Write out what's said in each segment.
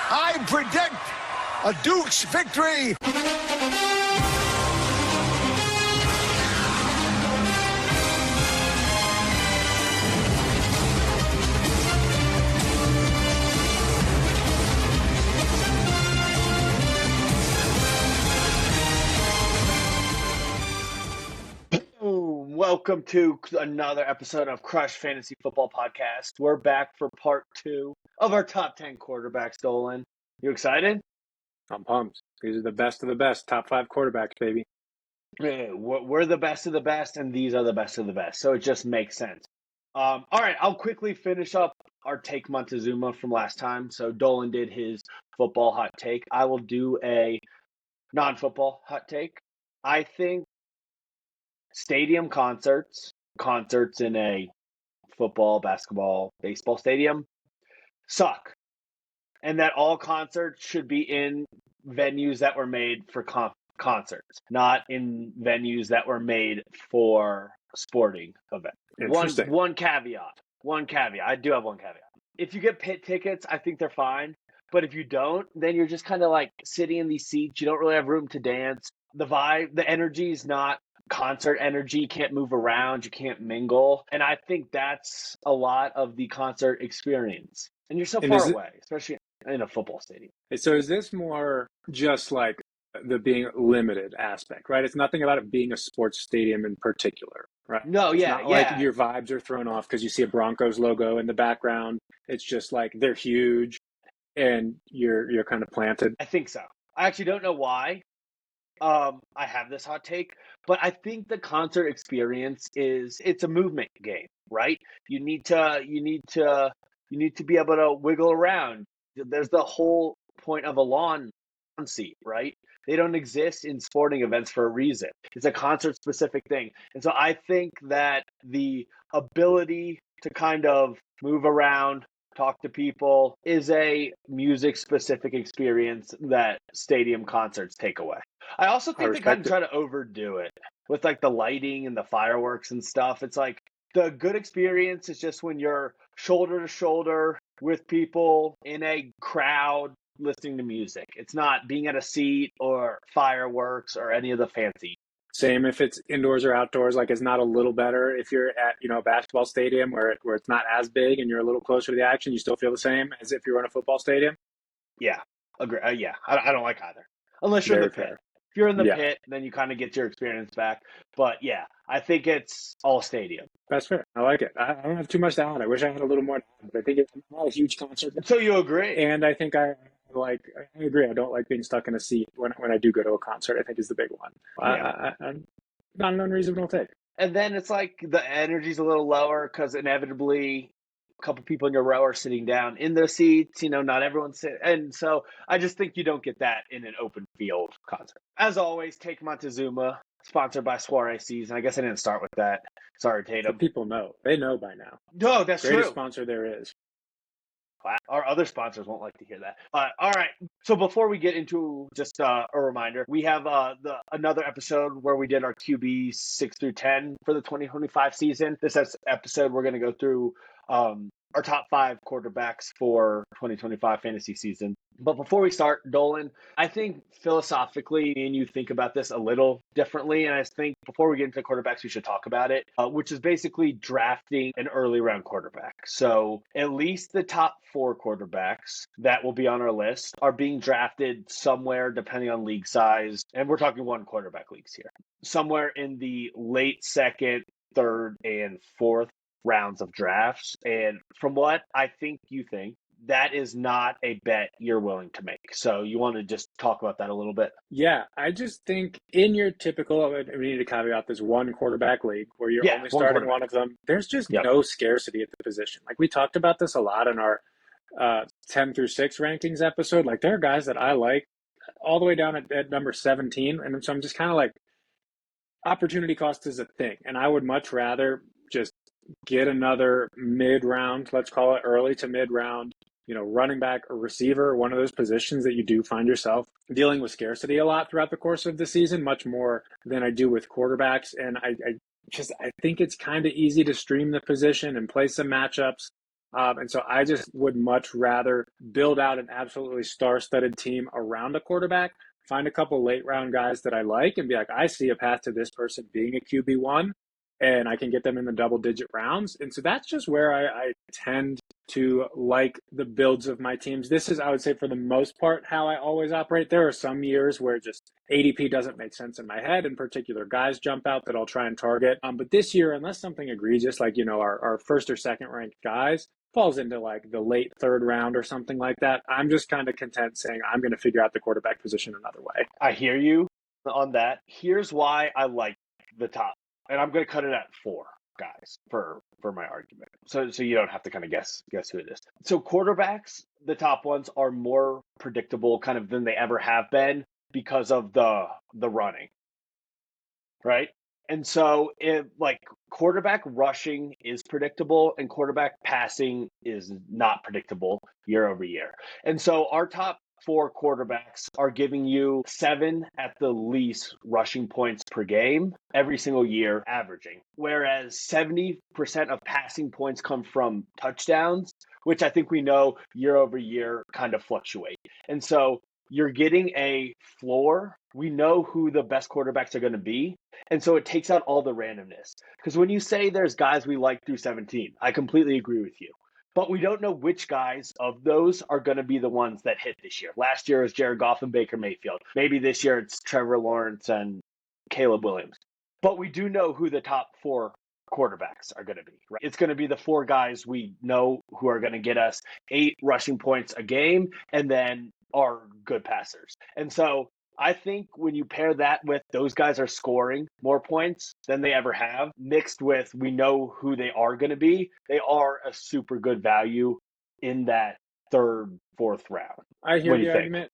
I predict a Duke's victory. Welcome to another episode of Crush Fantasy Football Podcast. We're back for part 2 of our top 10 quarterbacks, Dolan. You excited? I'm pumped. These are the best of the best. Top 5 quarterbacks, baby. Yeah, we're the best of the best, and these are the best of the best. So it just makes sense. All right, I'll quickly finish up our Take Montezuma from last time. So Dolan did his football hot take. I will do a non-football hot take. I think stadium concerts in a football, basketball, baseball stadium suck. And that all concerts should be in venues that were made for concerts, not in venues that were made for sporting events. One caveat. I do have one caveat. If you get pit tickets, I think they're fine. But if you don't, then you're just kind of like sitting in these seats. You don't really have room to dance. The vibe, the energy is not concert energy. You can't move around, you can't mingle, and I think that's a lot of the concert experience. And you're so far away, especially in a football stadium. So is this more just like the being limited aspect, right? It's nothing about it being a sports stadium in particular, right? No, it's yeah, not like your vibes are thrown off because you see a Broncos logo in the background. It's just like they're huge and you're kind of planted. I think so. I actually don't know why. I have this hot take, but I think the concert experience it's a movement game, right? You need to be able to wiggle around. There's the whole point of a lawn seat, right? They don't exist in sporting events for a reason. It's a concert specific thing. And so I think that the ability to kind of move around, talk to people is a music specific experience that stadium concerts take away. I also think they kind of try to overdo it with like the lighting and the fireworks and stuff. It's like the good experience is just when you're shoulder to shoulder with people in a crowd listening to music. It's not being at a seat or fireworks or any of the fancy. Same if it's indoors or outdoors. Like it's not a little better if you're at a basketball stadium where it's not as big and you're a little closer to the action. You still feel the same as if you're in a football stadium. Yeah, agree. I don't like either, unless you're in the pit. If you're in the pit, then you kind of get your experience back. But yeah, I think it's all stadium. That's fair. I like it. I don't have too much to add. I wish I had a little more to add, but I think it's not a huge concert. So you agree? And I think I agree. I don't like being stuck in a seat when I do go to a concert. I think is the big one. I'm not an unreasonable take. And then it's like the energy's a little lower because inevitably a couple people in your row are sitting down in their seats. Not everyone's sitting. And so I just think you don't get that in an open field concert. As always, Take Montezuma, sponsored by Soiree Season. I guess I didn't start with that. Sorry, Tatum. But people know. They know by now. No, that's Greatest true. sponsor there is. Our other sponsors won't like to hear that. All right. So before we get into just a reminder, we have another episode where we did our QB 6 through 10 for the 2025 season. This episode, we're going to go through our top 5 quarterbacks for 2025 fantasy season. But before we start, Dolan, I think philosophically, me and you think about this a little differently. And I think before we get into quarterbacks, we should talk about it, which is basically drafting an early round quarterback. So at least the top 4 quarterbacks that will be on our list are being drafted somewhere, depending on league size. And we're talking 1 quarterback leagues here, somewhere in the late 2nd, 3rd, and 4th rounds of drafts. And from what I think you think, that is not a bet you're willing to make. So you want to just talk about that a little bit? Yeah, I just think in your typical, we need to caveat this 1 quarterback league where you're only starting one of them. There's just no scarcity at the position. Like we talked about this a lot in our 10 through 6 rankings episode. Like there are guys that I like all the way down at number 17. And so I'm just kind of like, opportunity cost is a thing. And I would much rather just get another mid-round, let's call it early to mid-round, running back or receiver, one of those positions that you do find yourself dealing with scarcity a lot throughout the course of the season, much more than I do with quarterbacks. And I think it's kind of easy to stream the position and play some matchups And so I just would much rather build out an absolutely star-studded team around a quarterback, find a couple late-round guys that I like, and be like, I see a path to this person being a QB1, and I can get them in the double-digit rounds. And so that's just where I tend to like the builds of my teams. This is, I would say, for the most part, how I always operate. There are some years where just ADP doesn't make sense in my head, and particular guys jump out that I'll try and target. But this year, unless something egregious, like, our first or second ranked guys falls into like the late third round or something like that, I'm just kind of content saying I'm going to figure out the quarterback position another way. I hear you on that. Here's why I like the top, and I'm going to cut it at 4 guys for my argument. So you don't have to kind of guess who it is. So quarterbacks, the top ones, are more predictable kind of than they ever have been because of the running, right? And so quarterback rushing is predictable and quarterback passing is not predictable year over year. And so our top 4 quarterbacks are giving you 7 at the least rushing points per game every single year averaging, whereas 70% of passing points come from touchdowns, which I think we know year over year kind of fluctuate. And so you're getting a floor. We know who the best quarterbacks are going to be. And so it takes out all the randomness. Because when you say there's guys we like through 17, I completely agree with you. But we don't know which guys of those are going to be the ones that hit this year. Last year it was Jared Goff and Baker Mayfield. Maybe this year it's Trevor Lawrence and Caleb Williams. But we do know who the top 4 quarterbacks are going to be, right? It's going to be the 4 guys we know who are going to get us 8 rushing points a game and then are good passers. And so I think when you pair that with those guys are scoring more points than they ever have, mixed with we know who they are going to be, they are a super good value in that 3rd, 4th round. I hear the argument.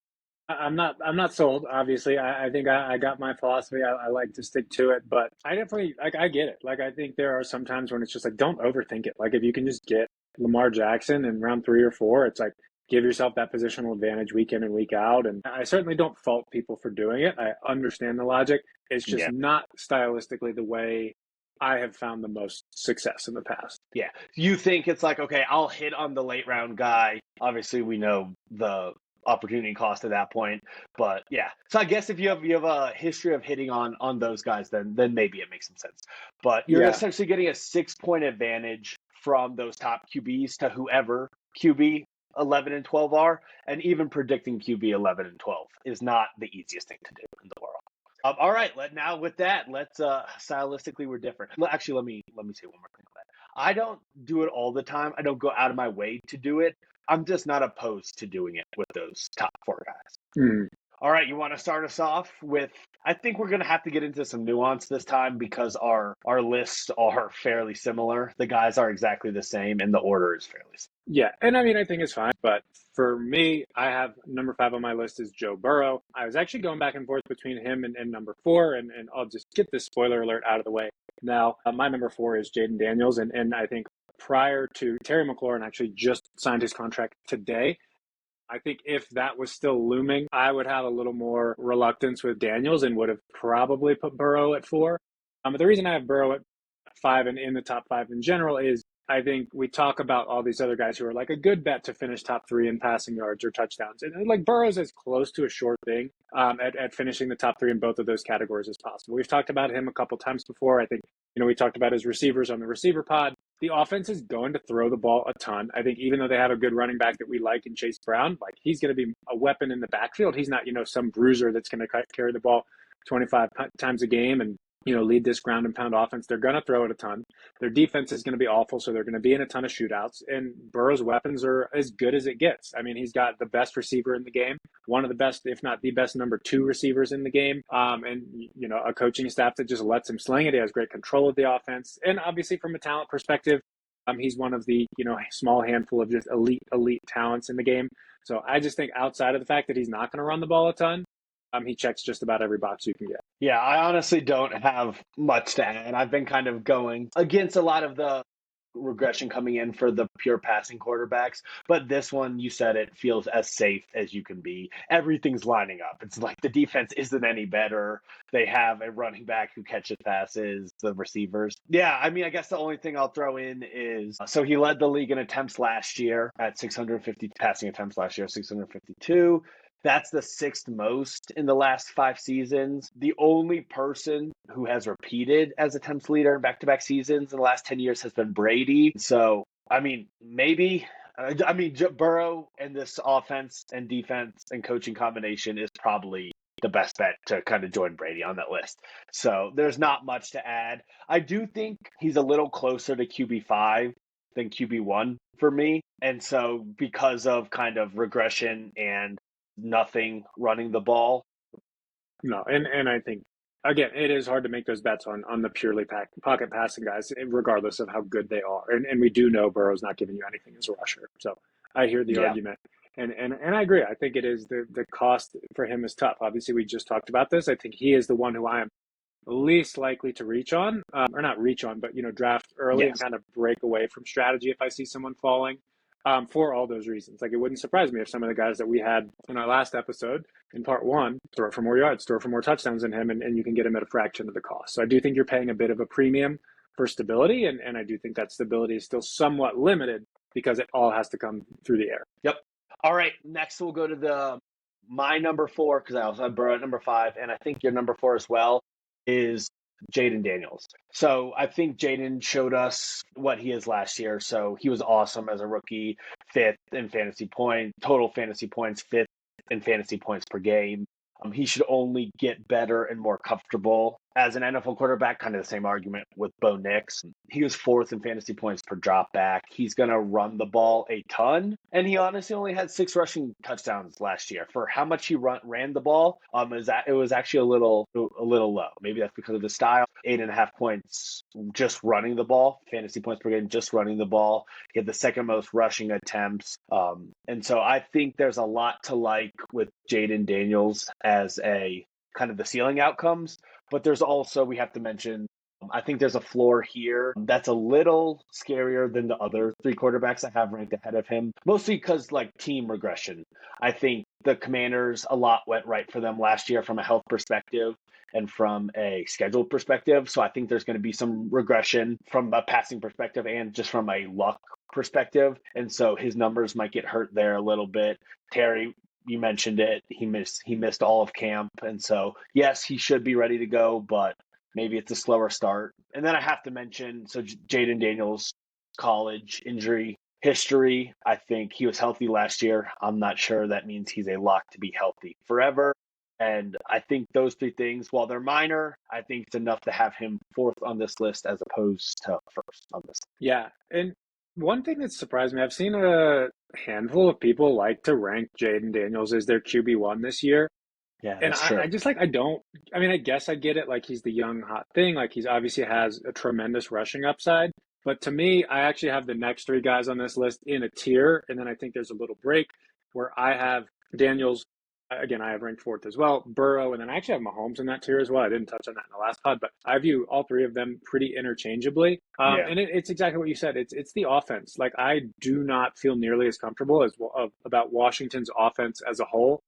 I'm not sold, obviously. I think I got my philosophy. I like to stick to it, but I definitely, I get it. I think there are some times when it's just don't overthink it. If you can just get Lamar Jackson in round 3 or 4, it's give yourself that positional advantage week in and week out. And I certainly don't fault people for doing it. I understand the logic. It's just not stylistically the way I have found the most success in the past. Yeah. You think it's okay, I'll hit on the late round guy. Obviously, we know the opportunity cost at that point. But yeah. So I guess if you have a history of hitting on those guys, then maybe it makes some sense. But you're essentially getting a 6-point advantage from those top QBs to whoever QB 11 and 12 are, and even predicting QB 11 and 12 is not the easiest thing to do in the world. All right, now with that, let's stylistically we're different. Actually, let me say one more thing on that. I don't do it all the time. I don't go out of my way to do it. I'm just not opposed to doing it with those top 4 guys. All right, you want to start us off with, I think we're going to have to get into some nuance this time because our lists are fairly similar. The guys are exactly the same and the order is fairly similar. Yeah, and I mean, I think it's fine. But for me, I have number 5 on my list is Joe Burrow. I was actually going back and forth between him and number 4, and I'll just get this spoiler alert out of the way. Now, my number 4 is Jaden Daniels, and I think prior to Terry McLaurin actually just signed his contract today. I think if that was still looming, I would have a little more reluctance with Daniels and would have probably put Burrow at 4. But the reason I have Burrow at 5 and in the top 5 in general is I think we talk about all these other guys who are a good bet to finish top 3 in passing yards or touchdowns. And Burrow's as close to a sure thing at finishing the top 3 in both of those categories as possible. We've talked about him a couple times before. I think, we talked about his receivers on the receiver pod. The offense is going to throw the ball a ton. I think even though they have a good running back that we like in Chase Brown, he's going to be a weapon in the backfield. He's not, some bruiser that's going to carry the ball 25 times a game and, lead this ground and pound offense. They're going to throw it a ton. Their defense is going to be awful, so they're going to be in a ton of shootouts. And Burrow's weapons are as good as it gets. I mean, he's got the best receiver in the game, one of the best, if not the best, number 2 receivers in the game, and a coaching staff that just lets him sling it. He has great control of the offense, and obviously from a talent perspective, he's one of the small handful of just elite talents in the game. So I just think outside of the fact that he's not going to run the ball a ton, he checks just about every box you can get. Yeah, I honestly don't have much to add. I've been kind of going against a lot of the regression coming in for the pure passing quarterbacks. But this one, you said it, feels as safe as you can be. Everything's lining up. It's like the defense isn't any better. They have a running back who catches passes, the receivers. Yeah, I mean, I guess the only thing I'll throw in is, so he led the league in attempts last year at 650 passing attempts last year, 652. That's the sixth most in the last 5 seasons. The only person who has repeated as attempts leader in back-to-back seasons in the last 10 years has been Brady. So, I mean, maybe. Burrow and this offense and defense and coaching combination is probably the best bet to kind of join Brady on that list. So there's not much to add. I do think he's a little closer to QB5 than QB1 for me. And so because of kind of regression and nothing running the ball. No, and I think, again, it is hard to make those bets on the purely pocket passing guys, regardless of how good they are. And we do know Burrow's not giving you anything as a rusher. So I hear the argument. And I agree. I think it is the cost for him is tough. Obviously, we just talked about this. I think he is the one who I am least likely to reach on, or not reach on, but, draft early and kind of break away from strategy if I see someone falling. For all those reasons. Like, it wouldn't surprise me if some of the guys that we had in our last episode in part 1 throw for more yards, throw for more touchdowns than him, and you can get him at a fraction of the cost. So I do think you're paying a bit of a premium for stability, and I do think that stability is still somewhat limited because it all has to come through the air. Yep. All right, next we'll go to my number 4, because I also have Burrow at number 5, and I think your number 4 as well is Jayden Daniels. So I think Jayden showed us what he is last year. So he was awesome as a rookie, 5th in fantasy points, total fantasy points, 5th in fantasy points per game. He should only get better and more comfortable as an NFL quarterback. Kind of the same argument with Bo Nix. He was 4th in fantasy points per drop back. He's going to run the ball a ton. And he honestly only had 6 rushing touchdowns last year. For how much he ran the ball, it was actually a little low. Maybe that's because of the style. 8.5 points just running the ball, fantasy points per game, just running the ball. He had the second most rushing attempts. And so I think there's a lot to like with Jayden Daniels as a kind of the ceiling outcomes. But there's also, we have to mention, I think there's a floor here that's a little scarier than the other 3 quarterbacks I have ranked ahead of him, mostly because like team regression. I think the Commanders, a lot went right for them last year from a health perspective and from a schedule perspective. So I think there's going to be some regression from a passing perspective and just from a luck perspective. And so his numbers might get hurt there a little bit. Terry, you mentioned it. He missed all of camp. And so, yes, he should be ready to go, but maybe it's a slower start. And then I have to mention, so Jayden Daniels' college injury history. I think he was healthy last year. I'm not sure that means he's a lock to be healthy forever. And I think those 3 things, while they're minor, I think it's enough to have him 4th on this list as opposed to 1st on this. Yeah. And one thing that surprised me, I've seen a handful of people like to rank Jayden Daniels as their QB1 this year. Yeah, and that's true. I guess I get it. Like, he's the young hot thing. Like, he's obviously has a tremendous rushing upside. But to me, I actually have the next 3 guys on this list in a tier. And then I think there's a little break where I have Daniels. Again, I have ranked 4th as well, Burrow, and then I actually have Mahomes in that tier as well. I didn't touch on that in the last pod, but I view all 3 of them pretty interchangeably. And it's exactly what you said. It's the offense. Like, I do not feel nearly as comfortable about Washington's offense as a whole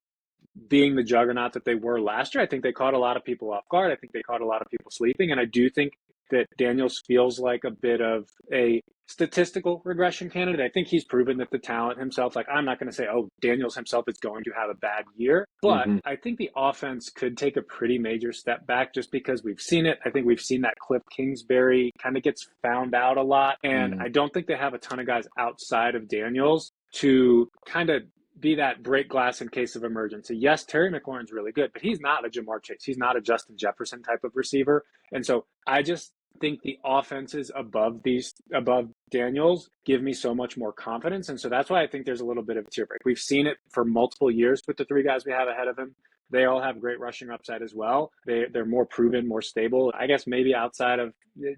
being the juggernaut that they were last year. I think they caught a lot of people off guard. I think they caught a lot of people sleeping. And I do think that Daniels feels like a bit of a statistical regression candidate. I think he's proven that the talent himself, like, I'm not going to say, oh, Daniels himself is going to have a bad year, but I think the offense could take a pretty major step back just because we've seen it. I think we've seen that Cliff Kingsbury kind of gets found out a lot. And I don't think they have a ton of guys outside of Daniels to kind of be that break glass in case of emergency. Yes, Terry McLaurin's really good, but he's not a Jamar Chase. He's not a Justin Jefferson type of receiver. And so I just think the offenses above Daniels give me so much more confidence. And so that's why I think there's a little bit of a tier break. We've seen it for multiple years with the 3 guys we have ahead of him. They all have great rushing upside as well. They're more proven, more stable. I guess maybe outside of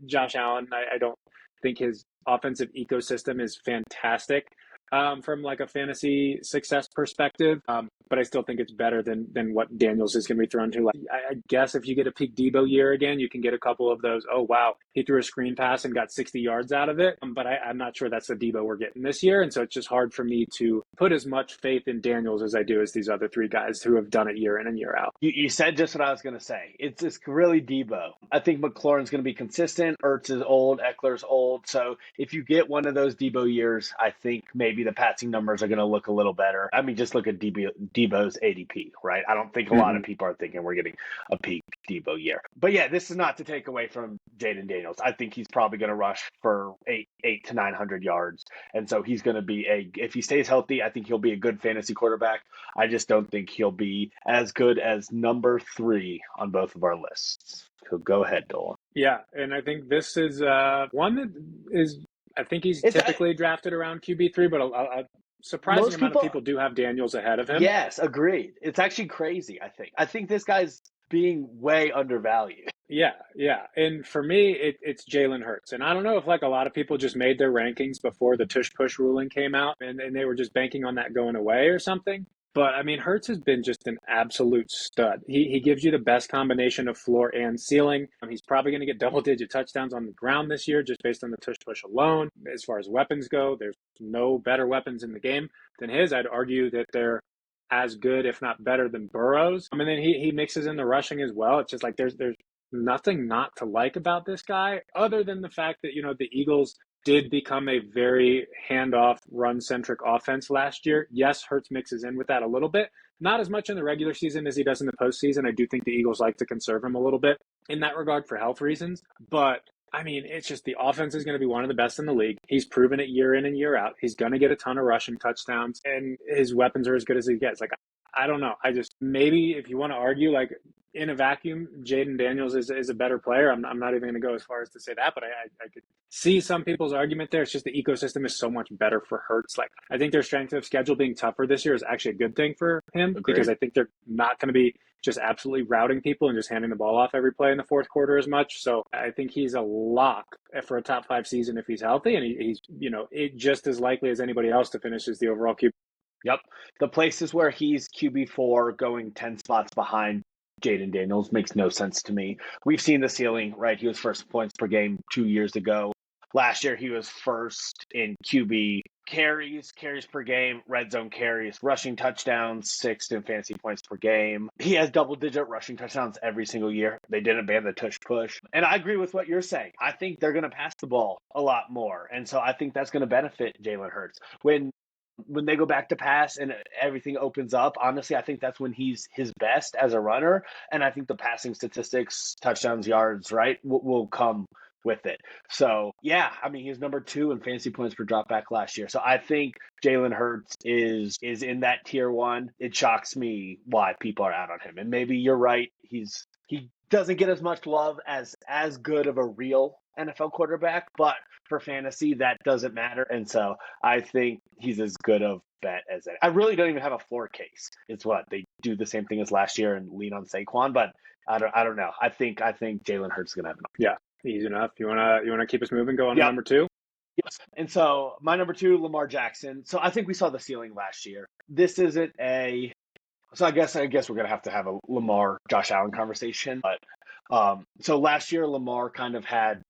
Josh Allen, I don't think his offensive ecosystem is fantastic. from like a fantasy success perspective. But I still think it's better than what Daniels is going to be thrown to. Like, I guess if you get a peak Debo year again, you can get a couple of those. Oh wow, he threw a screen pass and got 60 yards out of it. But I'm not sure that's the Debo we're getting this year, and so it's just hard for me to put as much faith in Daniels as I do as these other three guys who have done it year in and year out. You said just what I was going to say. It's really Debo. I think McLaurin's going to be consistent. Ertz is old. Eckler's old. So if you get one of those Debo years, I think maybe the passing numbers are going to look a little better. I mean, just look at Debo's ADP, right? I don't think a lot of people are thinking we're getting a peak Debo year. But yeah, this is not to take away from Jaden Daniels. I think he's probably going to rush for 800 to 900 yards. And so he's going to be if he stays healthy, I think he'll be a good fantasy quarterback. I just don't think he'll be as good as number 3 on both of our lists. So go ahead, Dolan. Yeah, and I think this is one that is, I think he's typically drafted around QB3, but a surprising amount of people do have Daniels ahead of him. Yes, agreed. It's actually crazy, I think. I think this guy's being way undervalued. Yeah. And for me, it's Jalen Hurts. And I don't know if like a lot of people just made their rankings before the tush-push ruling came out and they were just banking on that going away or something. But, I mean, Hurts has been just an absolute stud. He gives you the best combination of floor and ceiling. He's probably going to get double-digit touchdowns on the ground this year just based on the tush-push alone. As far as weapons go, there's no better weapons in the game than his. I'd argue that they're as good, if not better, than Burrow's. And then he mixes in the rushing as well. It's just like there's nothing not to like about this guy other than the fact that, the Eagles did become a very handoff, run-centric offense last year. Yes, Hurts mixes in with that a little bit. Not as much in the regular season as he does in the postseason. I do think the Eagles like to conserve him a little bit in that regard for health reasons. But, I mean, it's just the offense is going to be one of the best in the league. He's proven it year in and year out. He's going to get a ton of rushing touchdowns, and his weapons are as good as he gets. Like, I don't know. Maybe if you want to argue, like, in a vacuum, Jaden Daniels is a better player. I'm not even going to go as far as to say that, but I could see some people's argument there. It's just the ecosystem is so much better for Hurts. Like, I think their strength of schedule being tougher this year is actually a good thing for him. Agreed. Because I think they're not going to be just absolutely routing people and just handing the ball off every play in the fourth quarter as much. So I think he's a lock for a top 5 season if he's healthy, and he's just as likely as anybody else to finish as the overall QB. Yep. The places where he's QB4 going 10 spots behind Jaden Daniels makes no sense to me. We've seen the ceiling, right? He was first points per game 2 years ago. Last year, he was first in QB carries per game, red zone carries, rushing touchdowns, 6th in fantasy points per game. He has double-digit rushing touchdowns every single year. They didn't ban the tush push. And I agree with what you're saying. I think they're going to pass the ball a lot more. And so I think that's going to benefit Jalen Hurts. When they go back to pass and everything opens up, honestly, I think that's when he's his best as a runner. And I think the passing statistics, touchdowns, yards, right, will come with it. So, yeah, I mean, he's number 2 in fantasy points per dropback last year. So I think Jalen Hurts is in that tier 1. It shocks me why people are out on him. And maybe you're right. He doesn't get as much love as good of a real NFL quarterback, but for fantasy, that doesn't matter. And so I think he's as good of bet as it. I really don't even have a floor case. It's what they do the same thing as last year and lean on Saquon, but I don't know. I think Jalen Hurts is going to have enough. Yeah, easy enough. You wanna keep us moving? Go on to number 2. Yes. And so my number 2, Lamar Jackson. So I think we saw the ceiling last year. This isn't a. So I guess we're going to have a Lamar Josh Allen conversation. But so last year Lamar kind of had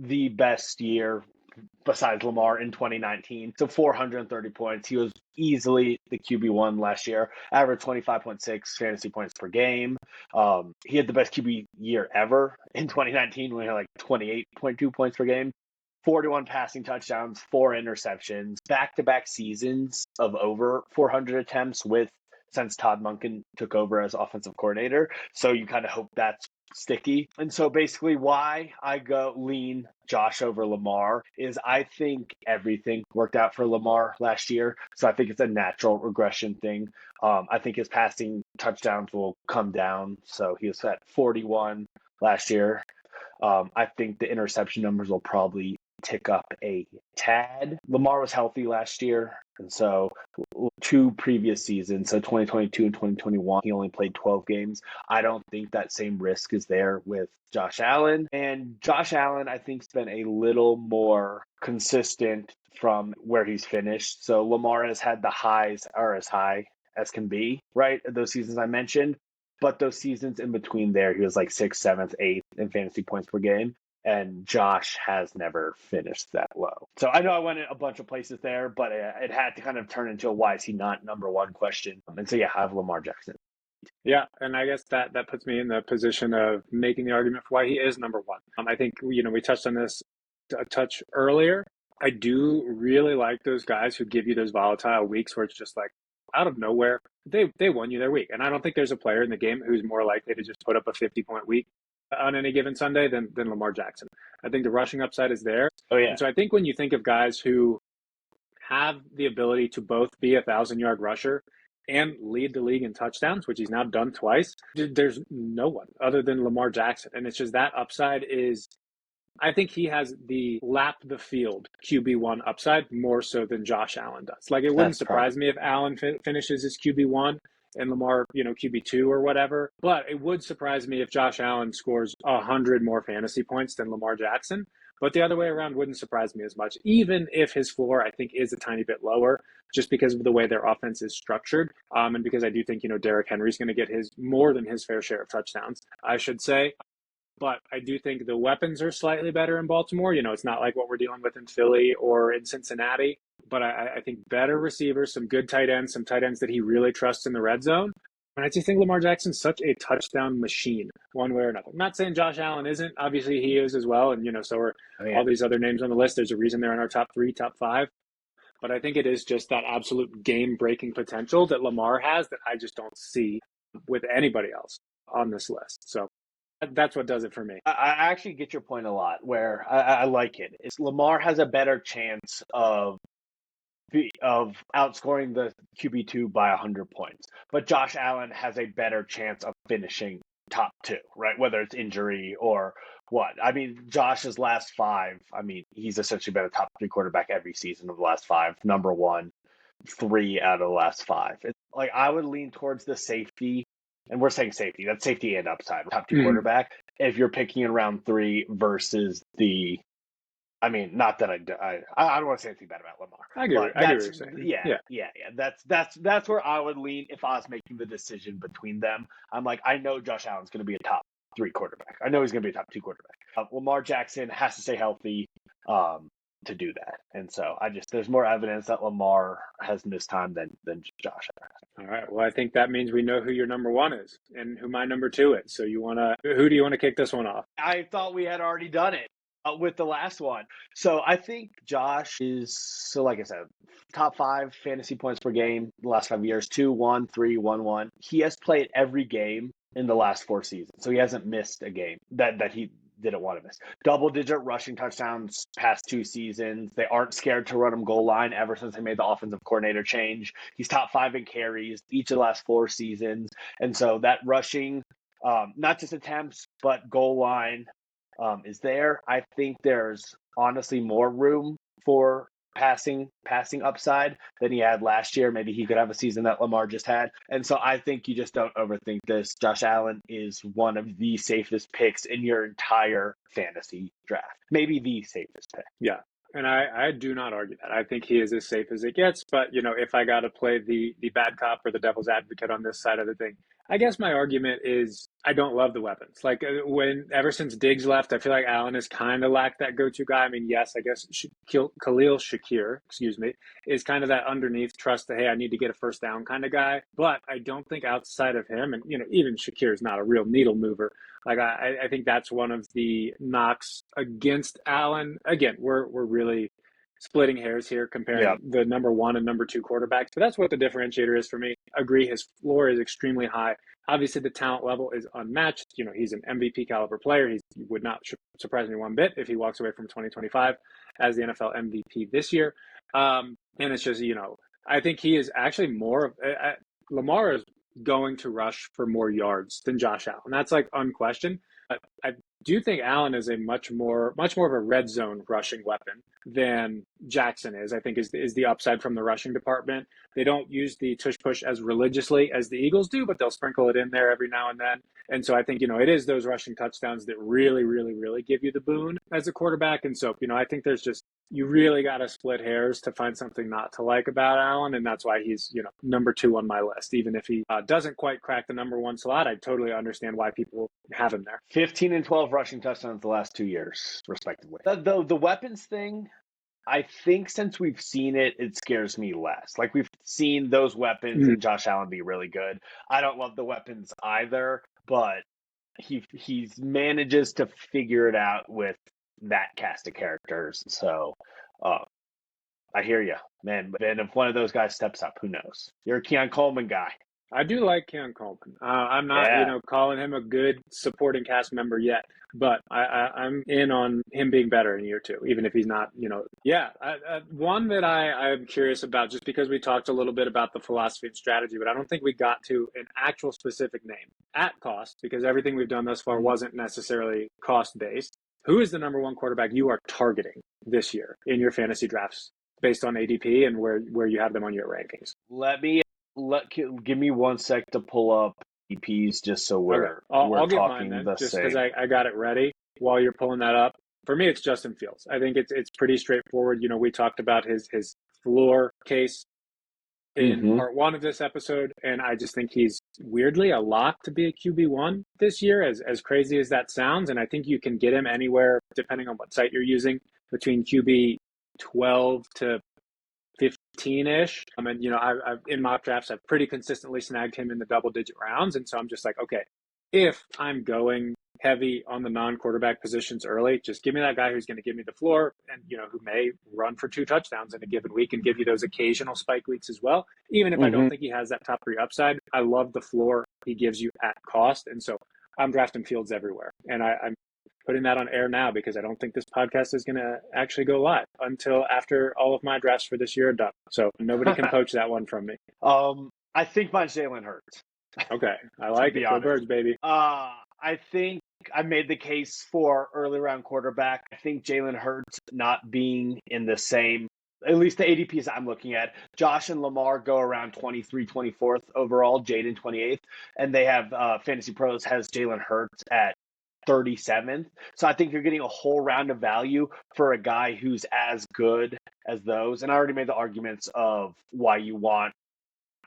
the best year besides Lamar in 2019. So 430 points. He was easily the QB1 last year, averaged 25.6 fantasy points per game. He had the best QB year ever in 2019 when he had like 28.2 points per game. 41 passing touchdowns, 4 interceptions, back-to-back seasons of over 400 attempts since Todd Monken took over as offensive coordinator. So you kind of hope that's sticky. And so basically why I go lean Josh over Lamar is I think everything worked out for Lamar last year. So I think it's a natural regression thing. I think his passing touchdowns will come down. So he was at 41 last year. I think the interception numbers will probably tick up a tad. Lamar was healthy last year, and so 2 previous seasons, so 2022 and 2021, he only played 12 games. I don't think that same risk is there with Josh Allen. And Josh Allen, I think, has been a little more consistent from where he's finished. So Lamar has had the highs are as high as can be, right? Those seasons I mentioned. But those seasons in between there, he was like 6th, 7th, 8th in fantasy points per game. And Josh has never finished that low. So I know I went a bunch of places there, but it had to kind of turn into a why is he not number one question. And so, yeah, I have Lamar Jackson. Yeah, and I guess that puts me in the position of making the argument for why he is number one. I think, we touched on this a touch earlier. I do really like those guys who give you those volatile weeks where it's just like out of nowhere, they won you their week. And I don't think there's a player in the game who's more likely to just put up a 50-point week on any given Sunday than Lamar Jackson. I think the rushing upside is there. Oh, yeah. And so I think when you think of guys who have the ability to both be a 1,000-yard rusher and lead the league in touchdowns, which he's now done twice, there's no one other than Lamar Jackson. And it's just that upside is, I think he has the lap the field QB1 upside more so than Josh Allen does. Like, it wouldn't surprise me if Allen finishes his QB1 and Lamar, QB2 or whatever. But it would surprise me if Josh Allen scores 100 more fantasy points than Lamar Jackson. But the other way around wouldn't surprise me as much, even if his floor, I think, is a tiny bit lower, just because of the way their offense is structured. And because I do think, Derrick Henry's going to get more than his fair share of touchdowns, I should say. But I do think the weapons are slightly better in Baltimore. It's not like what we're dealing with in Philly or in Cincinnati. But I think better receivers, some good tight ends, some tight ends that he really trusts in the red zone. And I just think Lamar Jackson's such a touchdown machine, one way or another. I'm not saying Josh Allen isn't. Obviously, he is as well. And, so are all these other names on the list. There's a reason they're in our top 3, top 5. But I think it is just that absolute game-breaking potential that Lamar has that I just don't see with anybody else on this list. So that's what does it for me. I actually get your point a lot, where I like it. Lamar has a better chance of outscoring the QB2 by 100 points, but Josh Allen has a better chance of finishing top 2, right? Whether it's injury or what. I mean, Josh's last 5, he's essentially been a top 3 quarterback every season of the last 5, number 1, 3 out of the last 5. It's like, I would lean towards the safety. And we're saying safety. That's safety and upside. Top 2 quarterback. If you're picking in round 3 versus the, not that I don't want to say anything bad about Lamar. I get what you're saying. Yeah. That's where I would lean if I was making the decision between them. I'm like, I know Josh Allen's going to be a top 3 quarterback. I know he's going to be a top 2 quarterback. Lamar Jackson has to stay healthy to do that. And so there's more evidence that Lamar has missed time than Josh has. All right. Well, I think that means we know who your number 1 is and who my number 2 is. So who do you want to kick this one off? I thought we had already done it with the last one. So I think Josh is, like I said, top 5 fantasy points per game the last 5 years, 2, 1, 3, 1, 1. He has played every game in the last 4 seasons. So he hasn't missed a game that he didn't want to miss. Double-digit rushing touchdowns past 2 seasons. They aren't scared to run him goal line ever since they made the offensive coordinator change. He's top 5 in carries each of the last 4 seasons. And so that rushing, not just attempts, but goal line is there. I think there's honestly more room for passing upside than he had last year. Maybe he could have a season that Lamar just had. And so I think you just don't overthink this. Josh Allen is one of the safest picks in your entire fantasy draft. Maybe the safest pick. Yeah. And I do not argue that. I think he is as safe as it gets. But, if I got to play the bad cop or the devil's advocate on this side of the thing, I guess my argument is I don't love the weapons. Like, ever since Diggs left, I feel like Allen has kind of lacked that go-to guy. Yes, I guess Khalil Shakir, is kind of that underneath trust that, hey, I need to get a first down kind of guy. But I don't think outside of him, and, even Shakir is not a real needle mover. Like, I think that's one of the knocks against Allen. Again, we're really splitting hairs here comparing the number 1 and number 2 quarterbacks. But that's what the differentiator is for me. Agree, his floor is extremely high. Obviously, the talent level is unmatched. He's an MVP caliber player. He would not surprise me one bit if he walks away from 2025 as the NFL MVP this year. And it's just, I think he is actually more of Lamar is going to rush for more yards than Josh Allen. That's like unquestioned. I do think Allen is a much more of a red zone rushing weapon than Jackson is. I think is the upside from the rushing department. They don't use the tush push as religiously as the Eagles do, but they'll sprinkle it in there every now and then. And so I think, it is those rushing touchdowns that really, really, really give you the boon as a quarterback. And so, I think there's just, you really got to split hairs to find something not to like about Allen. And that's why he's, number 2 on my list. Even if he doesn't quite crack the number 1 slot, I totally understand why people have him there. 15 and 12 rushing touchdowns the last 2 years, respectively. The weapons thing, I think since we've seen it, it scares me less. Like, we've seen those weapons and Josh Allen be really good. I don't love the weapons either, but he manages to figure it out with that cast of characters. So I hear you, man. But then if one of those guys steps up, who knows? You're a Keon Coleman guy. I do like Keon Coleman. I'm not, calling him a good supporting cast member yet, but I'm in on him being better in year 2, even if he's not, one that I'm curious about, just because we talked a little bit about the philosophy and strategy, but I don't think we got to an actual specific name at cost, because everything we've done thus far wasn't necessarily cost-based. Who is the number 1 quarterback you are targeting this year in your fantasy drafts based on ADP and where you have them on your rankings? Give me 1 sec to pull up EPs just so we're I'll get talking mine then, the just same. because I got it ready while you're pulling that up. For me, it's Justin Fields. I think it's pretty straightforward. We talked about his floor case in part 1 of this episode, and I just think he's weirdly a lock to be a QB1 this year, as crazy as that sounds. And I think you can get him anywhere, depending on what site you're using, between QB 12 to 15-ish. I've in mock drafts, I've pretty consistently snagged him in the double-digit rounds. And so I'm just like, okay, if I'm going heavy on the non-quarterback positions early, just give me that guy who's going to give me the floor and, who may run for 2 touchdowns in a given week and give you those occasional spike weeks as well. Even if I don't think he has that top 3 upside, I love the floor he gives you at cost. And so I'm drafting Fields everywhere. And I'm putting that on air now because I don't think this podcast is going to actually go live until after all of my drafts for this year are done. So nobody can poach that one from me. I think mine's Jalen Hurts. Okay. I like it. Go Birds, baby. I think I made the case for early round quarterback. I think Jalen Hurts not being in the same, at least the ADPs I'm looking at, Josh and Lamar go around 23, 24th overall, Jaden 28th. And they have Fantasy Pros has Jalen Hurts at 37th. So I think you're getting a whole round of value for a guy who's as good as those. And I already made the arguments of why you want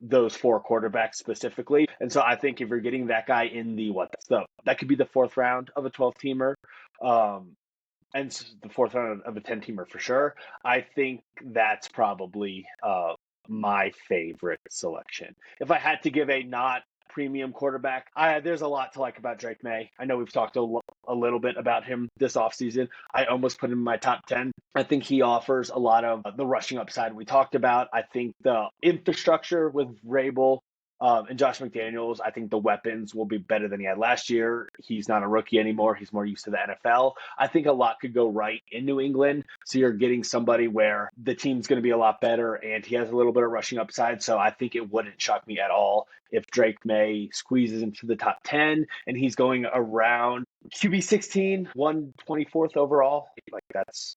those 4 quarterbacks specifically. And so I think if you're getting that guy in that could be the 4th round of a 12-teamer, and the 4th round of a 10-teamer for sure. I think that's probably my favorite selection. If I had to give a not premium quarterback, there's a lot to like about Drake May. I know we've talked a little bit about him this offseason. I almost put him in my top 10. I think he offers a lot of the rushing upside we talked about. I think the infrastructure with Vrabel and Josh McDaniels, I think the weapons will be better than he had last year. He's not a rookie anymore. He's more used to the NFL. I think a lot could go right in New England. So you're getting somebody where the team's going to be a lot better and he has a little bit of rushing upside. So I think it wouldn't shock me at all if Drake May squeezes into the top 10 and he's going around QB 16, 124th overall. Like that's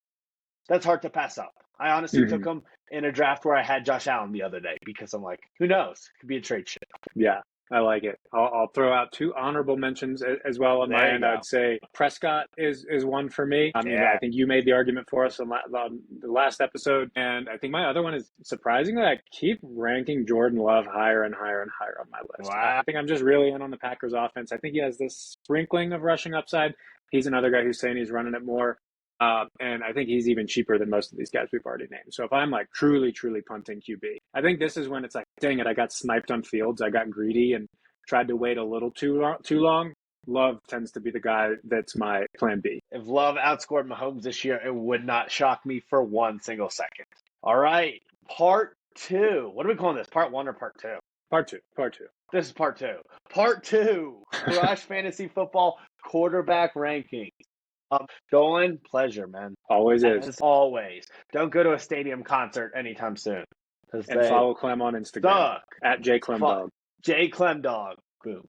hard to pass up. I honestly took him in a draft where I had Josh Allen the other day because I'm like, who knows? Could be a trade ship. Yeah, I like it. I'll throw out 2 honorable mentions as well on my end. I'd say Prescott is one for me. I think you made the argument for us on the last episode. And I think my other one is, surprisingly, I keep ranking Jordan Love higher and higher and higher on my list. Wow. I think I'm just really in on the Packers offense. I think he has this sprinkling of rushing upside. He's another guy who's saying he's running it more. And I think he's even cheaper than most of these guys we've already named. So if I'm like truly punting QB, I think this is when it's like, dang it, I got sniped on Fields. I got greedy and tried to wait a little too long. Love tends to be the guy that's my plan B. If Love outscored Mahomes this year, it would not shock me for 1 single second. All right, part 2. What are we calling this? Part 1 or part 2? Part 2. This is part 2. Part 2, Crush Fantasy Football quarterback rankings. Dolan, pleasure, man. Always is. As always. Don't go to a stadium concert anytime soon. And follow Clem on Instagram at JClemDog. JClemDog. Boom.